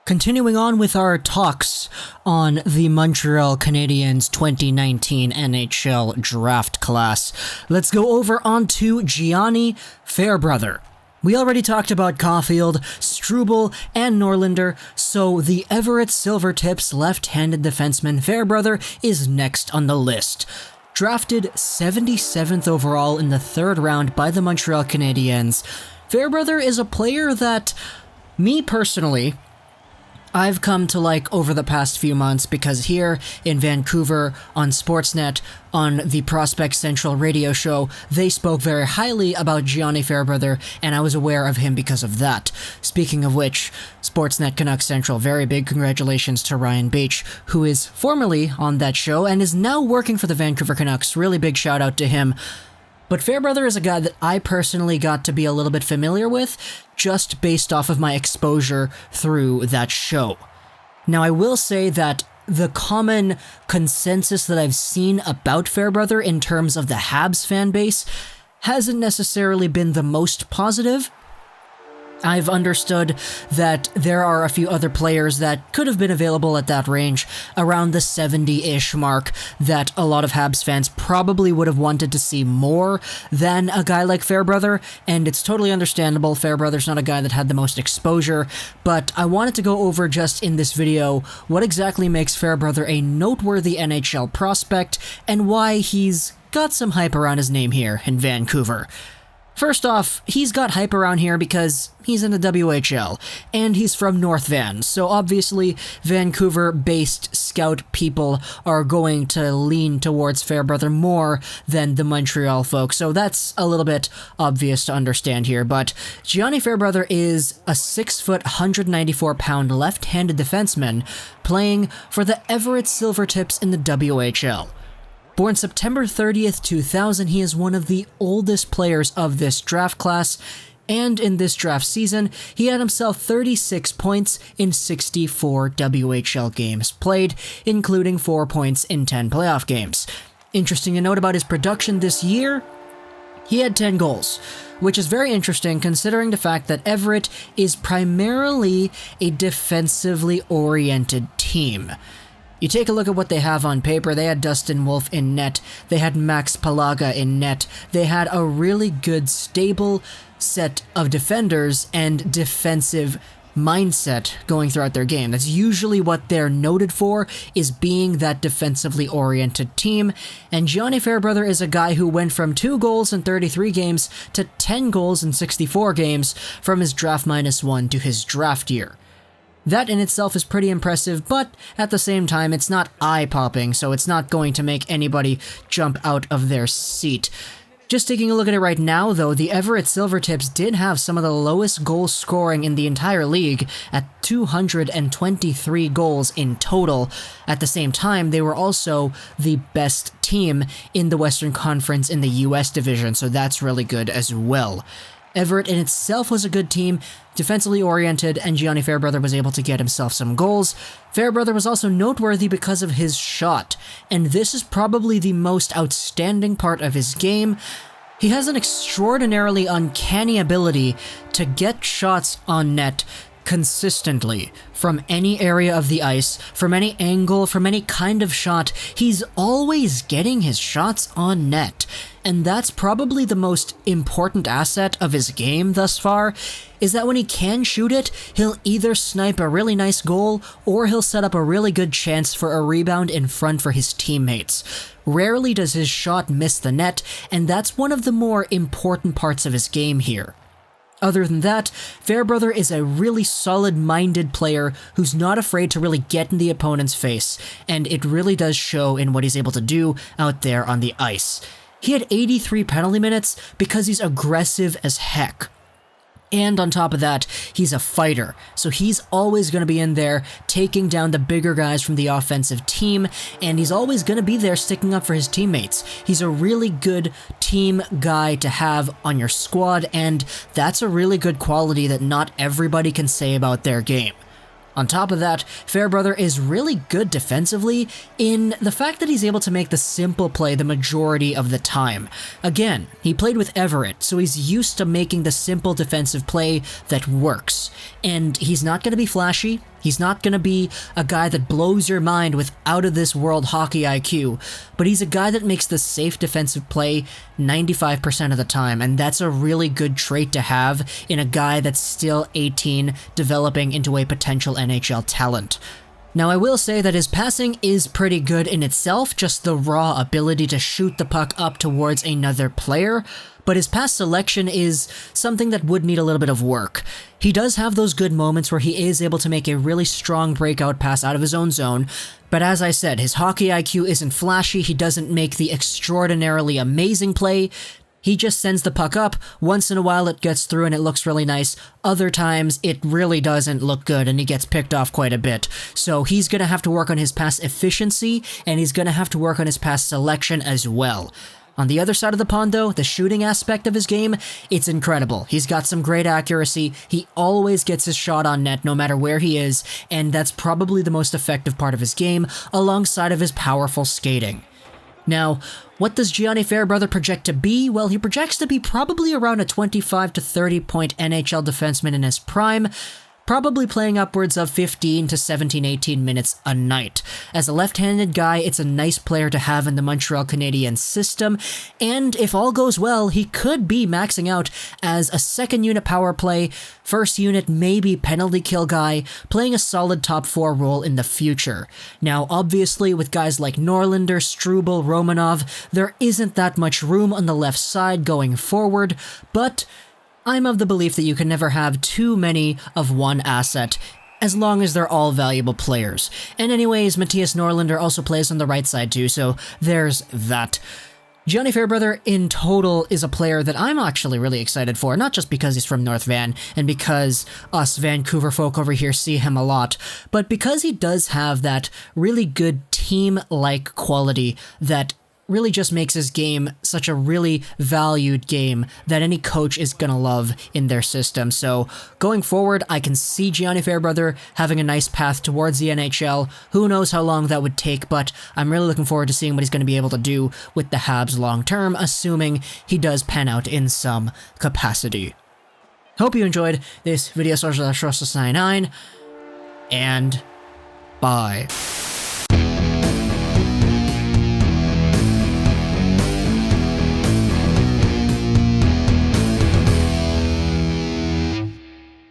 Continuing on with our talks on the Montreal Canadiens 2019 NHL Draft class, let's go over onto Gianni Fairbrother. We already talked about Caulfield, Struble, and Norlinder, so the Everett Silvertips left-handed defenseman Fairbrother is next on the list. Drafted 77th overall in the third round by the Montreal Canadiens, Fairbrother is a player that, me personally, I've come to like over the past few months because here in Vancouver on Sportsnet, on the Prospect Central radio show, they spoke very highly about Gianni Fairbrother, and I was aware of him because of that. Speaking of which, Sportsnet Canucks Central, very big congratulations to Ryan Beach, who is formerly on that show and is now working for the Vancouver Canucks. Really big shout out to him. But Fairbrother is a guy that I personally got to be a little bit familiar with, just based off of my exposure through that show. Now, I will say that the common consensus that I've seen about Fairbrother in terms of the Habs fan base hasn't necessarily been the most positive. I've understood that there are a few other players that could have been available at that range, around the 70-ish mark, that a lot of Habs fans probably would have wanted to see more than a guy like Fairbrother, and it's totally understandable. Fairbrother's not a guy that had the most exposure, but I wanted to go over just in this video what exactly makes Fairbrother a noteworthy NHL prospect, and why he's got some hype around his name here in Vancouver. First off, he's got hype around here because he's in the WHL, and he's from North Van, so obviously Vancouver-based scout people are going to lean towards Fairbrother more than the Montreal folks, so that's a little bit obvious to understand here, but Gianni Fairbrother is a 6-foot, 194-pound left-handed defenseman playing for the Everett Silvertips in the WHL. Born September 30th, 2000, he is one of the oldest players of this draft class, and in this draft season, he had himself 36 points in 64 WHL games played, including 4 points in 10 playoff games. Interesting to note about his production this year, he had 10 goals, which is very interesting considering the fact that Everett is primarily a defensively oriented team. You take a look at what they have on paper. They had Dustin Wolf in net. They had Max Palaga in net. They had a really good, stable set of defenders and defensive mindset going throughout their game. That's usually what they're noted for, is being that defensively oriented team. And Gianni Fairbrother is a guy who went from 2 goals in 33 games to 10 goals in 64 games from his draft -1 to his draft year. That in itself is pretty impressive, but at the same time, it's not eye-popping, so it's not going to make anybody jump out of their seat. Just taking a look at it right now, though, the Everett Silvertips did have some of the lowest goal scoring in the entire league at 223 goals in total. At the same time, they were also the best team in the Western Conference in the US division, so that's really good as well. Everett in itself was a good team, defensively oriented, and Gianni Fairbrother was able to get himself some goals. Fairbrother was also noteworthy because of his shot, and this is probably the most outstanding part of his game. He has an extraordinarily uncanny ability to get shots on net consistently, from any area of the ice, from any angle, from any kind of shot. He's always getting his shots on net, and that's probably the most important asset of his game thus far, is that when he can shoot it, he'll either snipe a really nice goal, or he'll set up a really good chance for a rebound in front for his teammates. Rarely does his shot miss the net, and that's one of the more important parts of his game here. Other than that, Fairbrother is a really solid-minded player who's not afraid to really get in the opponent's face, and it really does show in what he's able to do out there on the ice. He had 83 penalty minutes because he's aggressive as heck. And on top of that, he's a fighter, so he's always going to be in there taking down the bigger guys from the offensive team, and he's always going to be there sticking up for his teammates. He's a really good team guy to have on your squad, and that's a really good quality that not everybody can say about their game. On top of that, Fairbrother is really good defensively in the fact that he's able to make the simple play the majority of the time. Again, he played with Everett, so he's used to making the simple defensive play that works. And he's not going to be flashy. He's not going to be a guy that blows your mind with out-of-this-world hockey IQ, but he's a guy that makes the safe defensive play 95% of the time, and that's a really good trait to have in a guy that's still 18, developing into a potential NHL talent. Now, I will say that his passing is pretty good in itself, just the raw ability to shoot the puck up towards another player, but his pass selection is something that would need a little bit of work. He does have those good moments where he is able to make a really strong breakout pass out of his own zone, but as I said, his hockey IQ isn't flashy, he doesn't make the extraordinarily amazing play. He just sends the puck up, once in a while it gets through and it looks really nice, other times it really doesn't look good and he gets picked off quite a bit. So he's going to have to work on his pass efficiency, and he's going to have to work on his pass selection as well. On the other side of the pond though, the shooting aspect of his game, it's incredible. He's got some great accuracy, he always gets his shot on net no matter where he is, and that's probably the most effective part of his game, alongside of his powerful skating. Now, what does Gianni Fairbrother project to be? Well, he projects to be probably around a 25 to 30 point NHL defenseman in his prime, probably playing upwards of 15 to 17, 18 minutes a night. As a left-handed guy, it's a nice player to have in the Montreal Canadiens system, and if all goes well, he could be maxing out as a second unit power play, first unit maybe penalty kill guy, playing a solid top 4 role in the future. Now, obviously, with guys like Norlinder, Struble, Romanov, there isn't that much room on the left side going forward, but I'm of the belief that you can never have too many of one asset, as long as they're all valuable players. And anyways, Mattias Norlinder also plays on the right side too, so there's that. Gianni Fairbrother in total is a player that I'm actually really excited for, not just because he's from North Van and because us Vancouver folk over here see him a lot, but because he does have that really good team-like quality that really just makes his game such a really valued game that any coach is gonna love in their system. So going forward, I can see Gianni Fairbrother having a nice path towards the NHL. Who knows how long that would take, but I'm really looking forward to seeing what he's gonna be able to do with the Habs long term, assuming he does pan out in some capacity. Hope you enjoyed this video. 99, and bye.